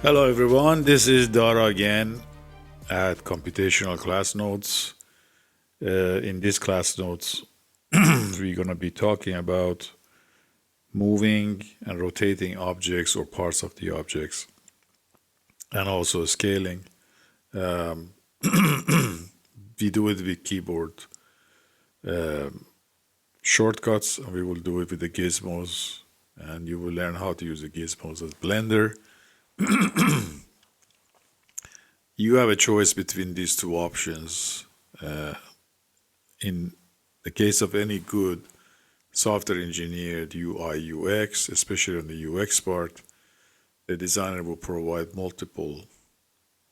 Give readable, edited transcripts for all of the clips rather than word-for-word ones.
Hello everyone, this is Dara again at Computational Class Notes. In this class notes, we're going to be talking about moving and rotating objects or parts of the objects, and also scaling. Um, we do it with keyboard shortcuts, and we will do it with the gizmos, and you will learn how to use the gizmos as Blender. You have a choice between these two options. In the case of any good software engineered UI UX, especially on the UX part, the designer will provide multiple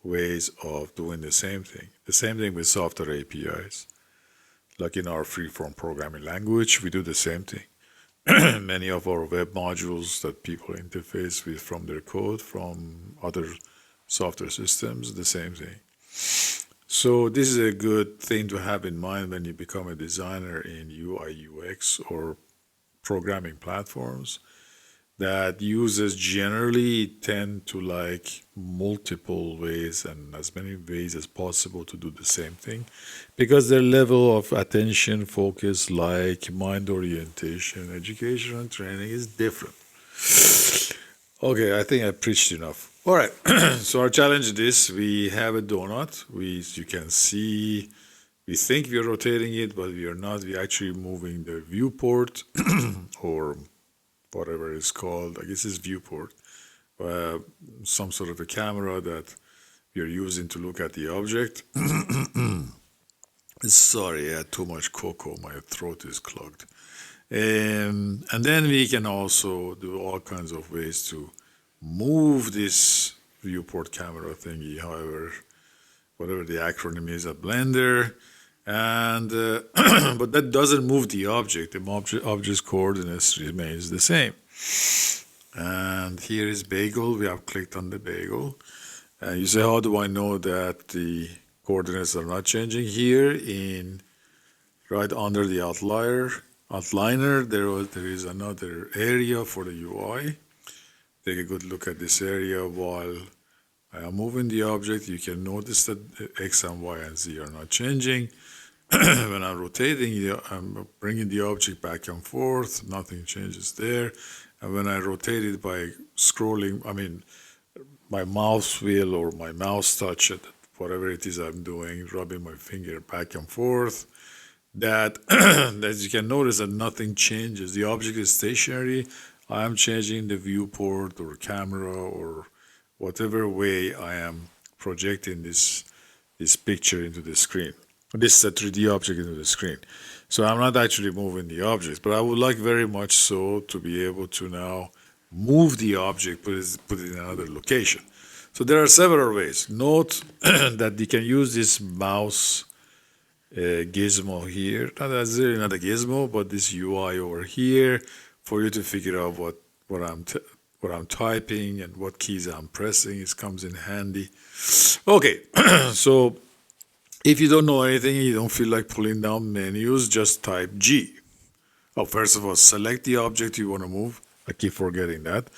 ways of doing the same thing. The same thing with software APIs. Like in our freeform programming language, we do the same thing. Many of our web modules that people interface with from their code, from other software systems, the same thing. So this is a good thing to have in mind when you become a designer in UI UX or programming platforms, that users generally tend to like multiple ways and as many ways as possible to do the same thing, because their level of attention, focus, like mind orientation, education and training is different. Okay, I think I preached enough. All right, so our challenge is this. We have a donut. You can see, we think we're rotating it, but we are not. We're actually moving the viewport or whatever it's called. I guess it's viewport. Some sort of a camera that you're using to look at the object. Sorry, I had too much cocoa. My throat is clogged. And then we can also do all kinds of ways to move this viewport camera thingy, however, whatever the acronym is at Blender. And but that doesn't move the object. The object's coordinates remains the same. And here is bagel. We have clicked on the bagel. And you say, how do I know that the coordinates are not changing? Here in right under the outliner, there is another area for the UI. Take a good look at this area while I am moving the object. You can notice that X and Y and Z are not changing. When I'm rotating, I'm bringing the object back and forth, nothing changes there. And when I rotate it by scrolling, my mouse wheel or my mouse touch, whatever it is I'm doing, rubbing my finger back and forth, that as you can notice that nothing changes. The object is stationary. I am changing the viewport or camera or whatever way I am projecting this picture into the screen. This is a 3D object into the screen. So I'm not actually moving the object, but I would like very much so to be able to now move the object, put it in another location. So there are several ways. Note that you can use this mouse gizmo here. That's really not a gizmo, but this UI over here for you to figure out what I'm typing and what keys I'm pressing. It comes in handy. Okay, so if you don't know anything, you don't feel like pulling down menus, just type G. Oh, first of all, select the object you want to move. I keep forgetting that.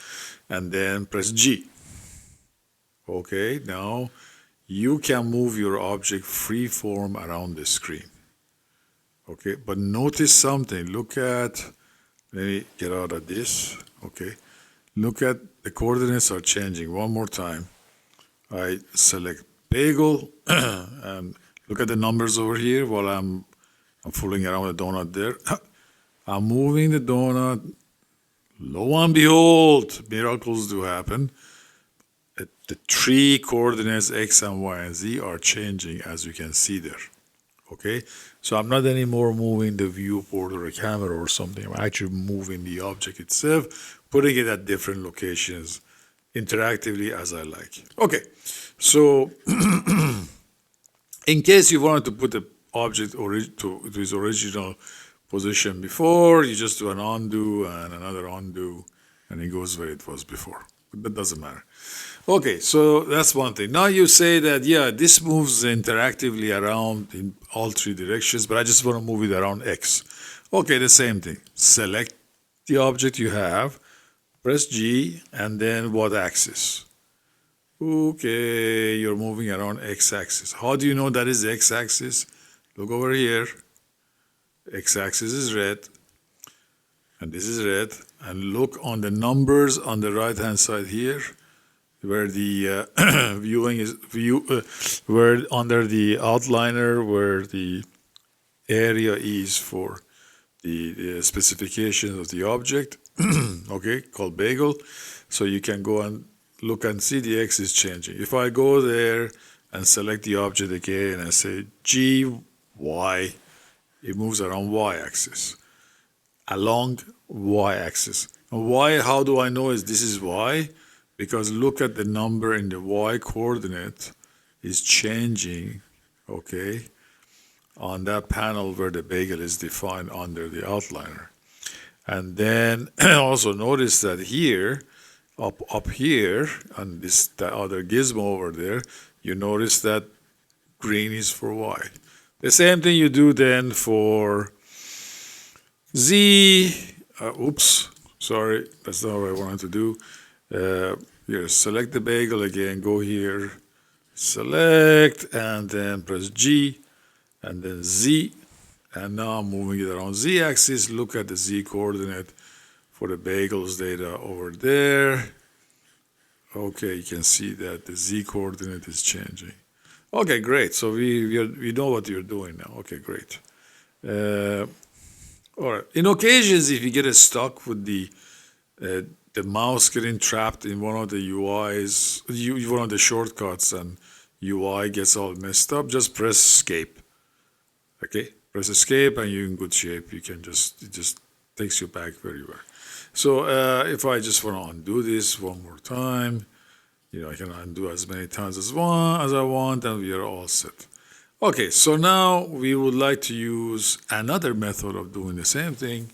And then press G. Okay, now you can move your object freeform around the screen. Okay, but notice something. Look at, let me get out of this. Okay, look at the coordinates are changing. One more time. I select bagel and look at the numbers over here while I'm fooling around with the donut there. I'm moving the donut. Lo and behold, miracles do happen. The three coordinates X and Y and Z are changing, as you can see there. Okay, so I'm not anymore moving the viewport or a camera or something. I'm actually moving the object itself, putting it at different locations interactively as I like. Okay, so in case you wanted to put the object to its original position before, you just do an undo and another undo, and it goes where it was before. But that doesn't matter. Okay, so that's one thing. Now you say that, yeah, this moves interactively around in all three directions, but I just want to move it around X. Okay, the same thing. Select the object you have, press G, and then what axis? Okay, you're moving around x-axis. How do you know that is the x-axis? Look over here. X-axis is red, and this is red. And look on the numbers on the right-hand side here, where the viewing is where under the outliner, where the area is for the specifications of the object. Okay, called bagel. So you can go and look and see the x is changing. If I go there and select the object again and say G, Y, it moves around y-axis, along y-axis. And why, how do I know this is y? Because look at the number in the y coordinate is changing, okay, on that panel where the bagel is defined under the outliner. And then also notice that here, up here, on the other gizmo over there, you notice that green is for y. The same thing you do then for z. Oops, sorry, that's not what I wanted to do. Here, select the bagel again, go here, select, and then press G, and then Z. And now I'm moving it around z-axis. Look at the z coordinate for the bagels data over there. Okay, you can see that the z coordinate is changing. Okay, great. So we know what you're doing now. Okay, great. All right. In occasions, if you get stuck with the mouse getting trapped in one of the UIs, one of the shortcuts, and UI gets all messed up, just press escape. Okay, press escape, and you're in good shape. You can it just takes you back where you were. So if I just want to undo this one more time, I can undo as many times as I want, and we are all set. Okay, so now we would like to use another method of doing the same thing.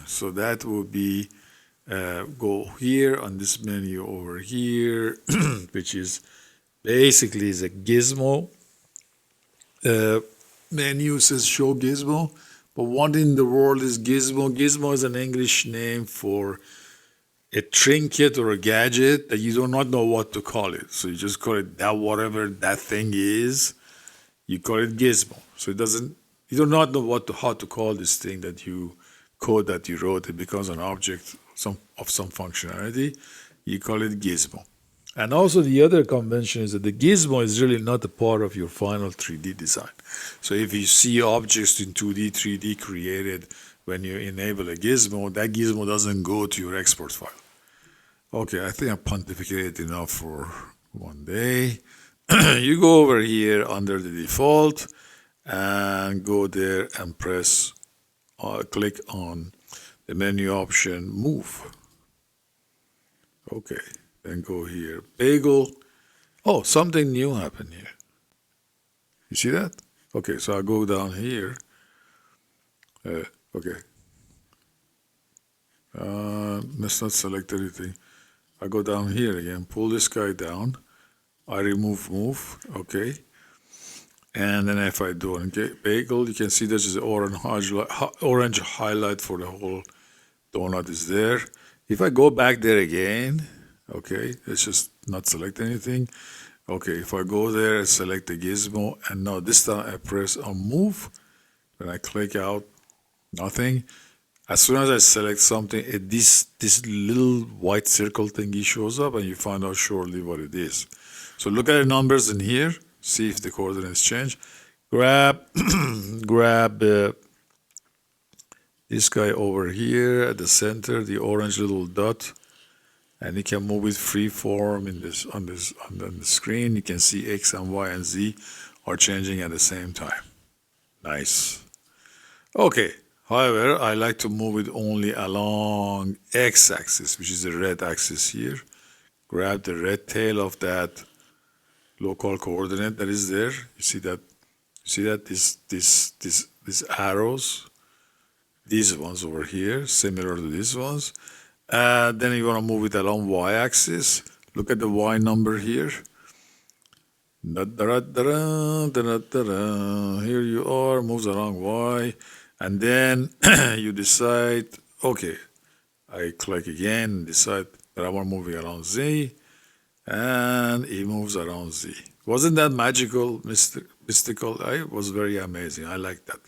So that would be go here on this menu over here, which is basically is a Gizmo. Menu says show Gizmo, but what in the world is Gizmo? Gizmo is an English name for a trinket or a gadget that you do not know what to call it. So you just call it that, whatever that thing is, you call it Gizmo. So you do not know how to call this thing that you code that you wrote. It becomes an object of some functionality. You call it Gizmo. And also the other convention is that the Gizmo is really not a part of your final 3D design. So if you see objects in 2D, 3D created when you enable a Gizmo, that Gizmo doesn't go to your export file. Okay, I think I pontificated enough for one day. You go over here under the default and go there and press, click on the menu option, move. Okay, then go here, bagel. Oh, something new happened here. You see that? Okay, so I go down here. Okay. Let's not select anything. I go down here again, pull this guy down. I remove move, okay. And then if I do a bagel, you can see there's an orange highlight for the whole donut is there. If I go back there again, okay, let's just not select anything. Okay, if I go there and select the Gizmo, and now this time I press on move, and I click out, nothing. As soon as I select something, this little white circle thingy shows up, and you find out shortly what it is. So look at the numbers in here, see if the coordinates change. Grab this guy over here at the center, the orange little dot, and you can move it free form on the screen. You can see X and Y and Z are changing at the same time. Nice. Okay. However, I like to move it only along X-axis, which is the red axis here. Grab the red tail of that local coordinate that is there. You see that? These arrows, these ones over here, similar to these ones. Then you want to move it along Y-axis. Look at the Y number here. Here you are, moves along Y. And then you decide, okay, I click again, decide but I want to move it around Z, and it moves around Z. Wasn't that magical, mystical? It was very amazing. I like that.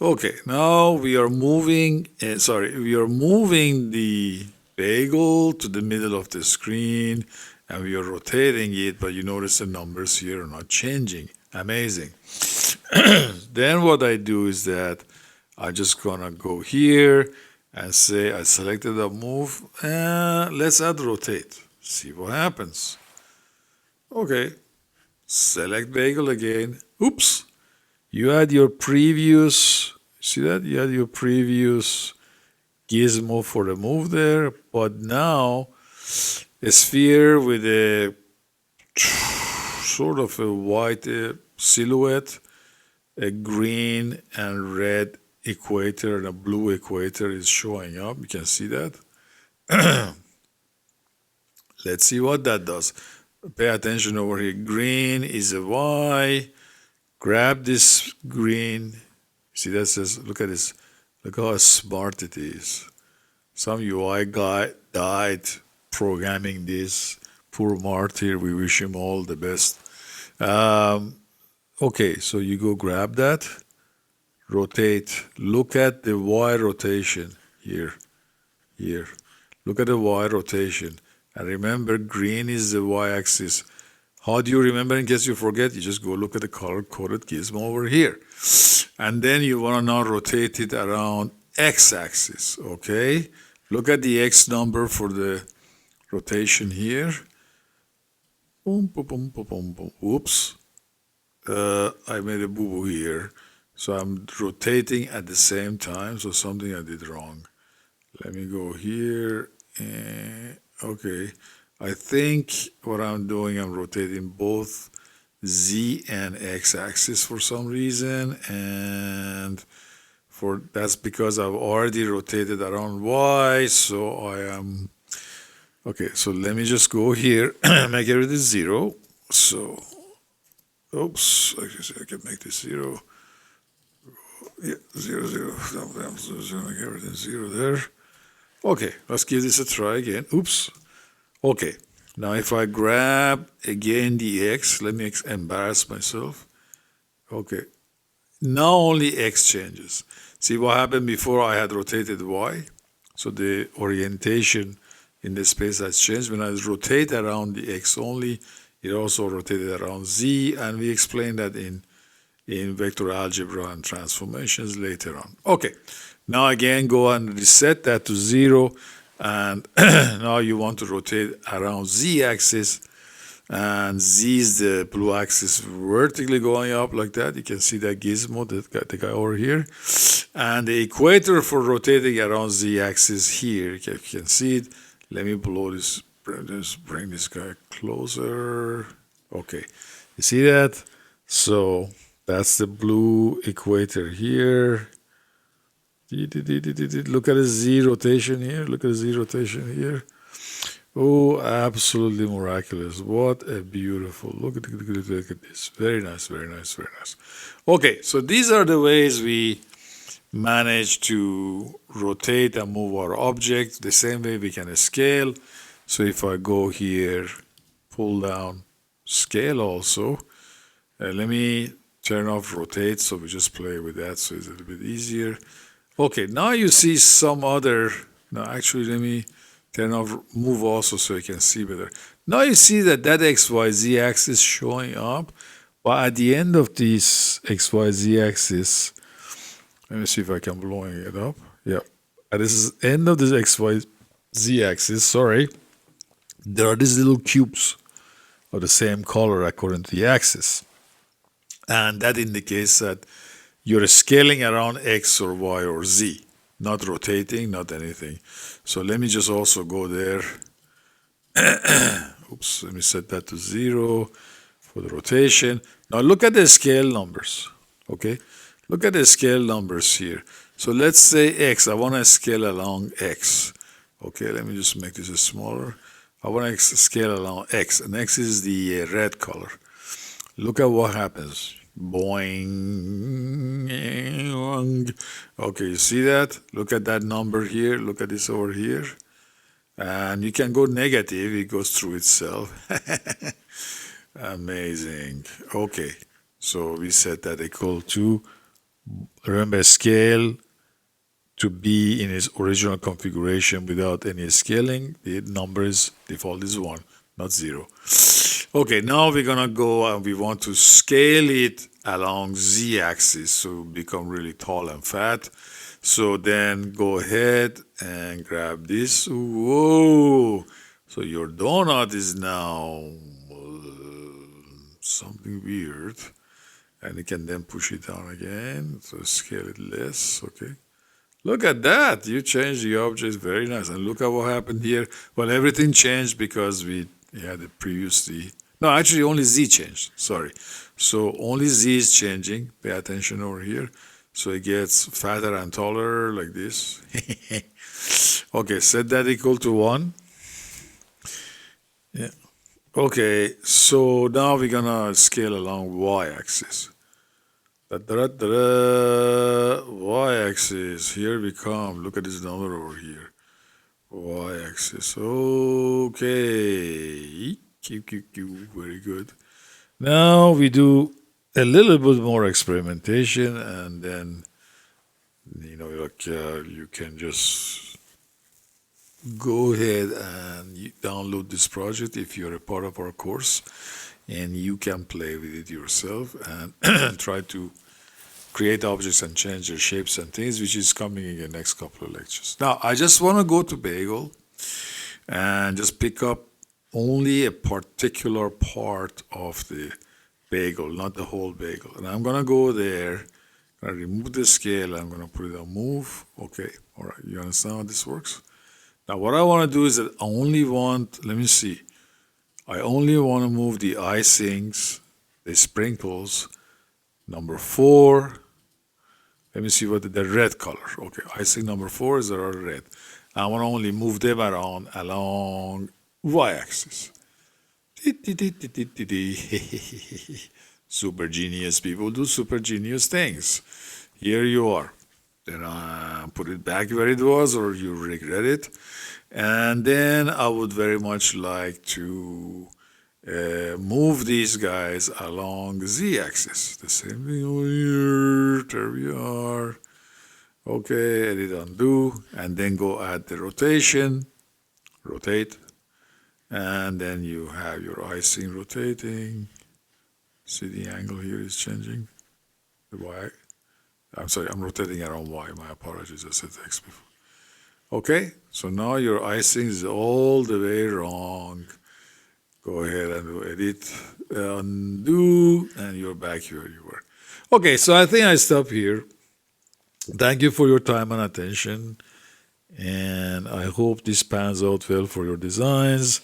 Okay, now we are moving, we are moving the bagel to the middle of the screen and we are rotating it, but you notice the numbers here are not changing. Amazing. Then what I do is that I just gonna go here and say I selected a move and let's add rotate. See what happens. Okay, select bagel again. Oops, you had your previous, see that? You had your previous gizmo for the move there, but now a sphere with a sort of a white silhouette, a green and red equator and a blue equator is showing up. You can see that. Let's see what that does. Pay attention over here. Green is a Y. Grab this green. See that says, look at this. Look how smart it is. Some UI guy died programming this. Poor martyr. We wish him all the best. Okay, so you go grab that. Rotate. Look at the Y rotation here. Here. Look at the Y rotation. And remember, green is the Y-axis. How do you remember in case you forget? You just go look at the color-coded gizmo over here. And then you want to now rotate it around X-axis, okay? Look at the X number for the rotation here. Boom, boom, boom, boom, boom, boom. Oops. I made a boo-boo here. So I'm rotating at the same time, so something I did wrong. Let me go here. Okay, I think what I'm doing, I'm rotating both Z and X axis for some reason, and that's because I've already rotated around Y, so I am, okay, so let me just go here, make everything 0, so, oops, I can make this 0, yeah, 0, 0, make everything 0 there. Okay, let's give this a try again. Oops. Okay, now if I grab again the X, let me embarrass myself. Okay, now only X changes. See what happened before I had rotated Y? So the orientation in the space has changed. When I rotate around the X only, it also rotated around Z, and we explained that in vector algebra and transformations later on. Okay, now again go and reset that to 0, and now you want to rotate around Z-axis, and Z is the blue axis vertically going up like that. You can see that gizmo, the guy over here, and the equator for rotating around Z-axis here. You can see it. Let me blow this, bring this guy closer. Okay, you see that? So that's the blue equator here. Look at the Z rotation here. Look at the Z rotation here. Oh, absolutely miraculous. What a beautiful, look at this. Very nice, very nice, very nice. Okay, so these are the ways we manage to rotate and move our object. The same way we can scale. So if I go here, pull down, scale also. Let me turn off rotate, so we just play with that so it's a little bit easier. Okay, now you see some other, no, actually let me turn off move also so you can see better. Now you see that XYZ axis showing up, but at the end of this XYZ axis, let me see if I can blowing it up. Yeah, at this end of this XYZ axis, sorry, there are these little cubes of the same color according to the axis. And that indicates that you're scaling around X or Y or Z, not rotating, not anything. So let me just also go there. Oops, let me set that to 0 for the rotation. Now look at the scale numbers, okay? Look at the scale numbers here. So let's say X, I want to scale along X. Okay, let me just make this smaller. I want to scale along X, and X is the red color. Look at what happens. Boing. Okay, you see that? Look at that number here. Look at this over here. And you can go negative, it goes through itself. Amazing. Okay, so we set that equal to, remember, scale to be in its original configuration without any scaling. The numbers default is 1, not 0. Okay, now we're gonna go and we want to scale it along z-axis so become really tall and fat. So then go ahead and grab this. Whoa! So your donut is now something weird, and you can then push it down again. So scale it less. Okay. Look at that. You changed the object. Very nice. And look at what happened here. Well, everything changed because we had it previously. No, actually only Z changed. Sorry. So only Z is changing. Pay attention over here. So it gets fatter and taller like this. Okay, set that equal to 1. Yeah. Okay, so now we're gonna scale along y-axis. Y-axis, here we come. Look at this number over here. Y-axis. Okay. Very good. Now we do a little bit more experimentation, and then you can just go ahead and download this project if you're a part of our course, and you can play with it yourself and try to create objects and change their shapes and things, which is coming in the next couple of lectures. Now, I just want to go to Bagel and just pick up only a particular part of the bagel, not the whole bagel. And I'm going to go there, I remove the scale, I'm going to put it on move. Okay, all right, you understand how this works? Now, what I want to do is that I only want, let me see, I only want to move the icings, the sprinkles, number 4. Let me see what the red color. Okay, icing number 4 is the red. I want to only move them around along y-axis. Super genius people do super genius things. Here you are. Then put it back where it was, or you regret it. And then I would very much like to move these guys along the z-axis. The same thing over here. There we are. Okay, edit, undo, and then go add the rotation. Rotate. And then you have your icing rotating. See the angle here is changing. The Y. I'm sorry, I'm rotating around Y. My apologies, I said X before. Okay, so now your icing is all the way wrong. Go ahead and do edit, undo, and you're back where you were. Okay, so I think I stop here. Thank you for your time and attention, and I hope this pans out well for your designs.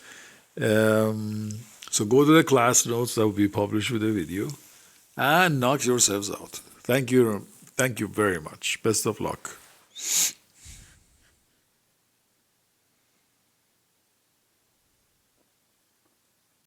So go to the class notes that will be published with the video and knock yourselves out. Thank you very much. Best of luck.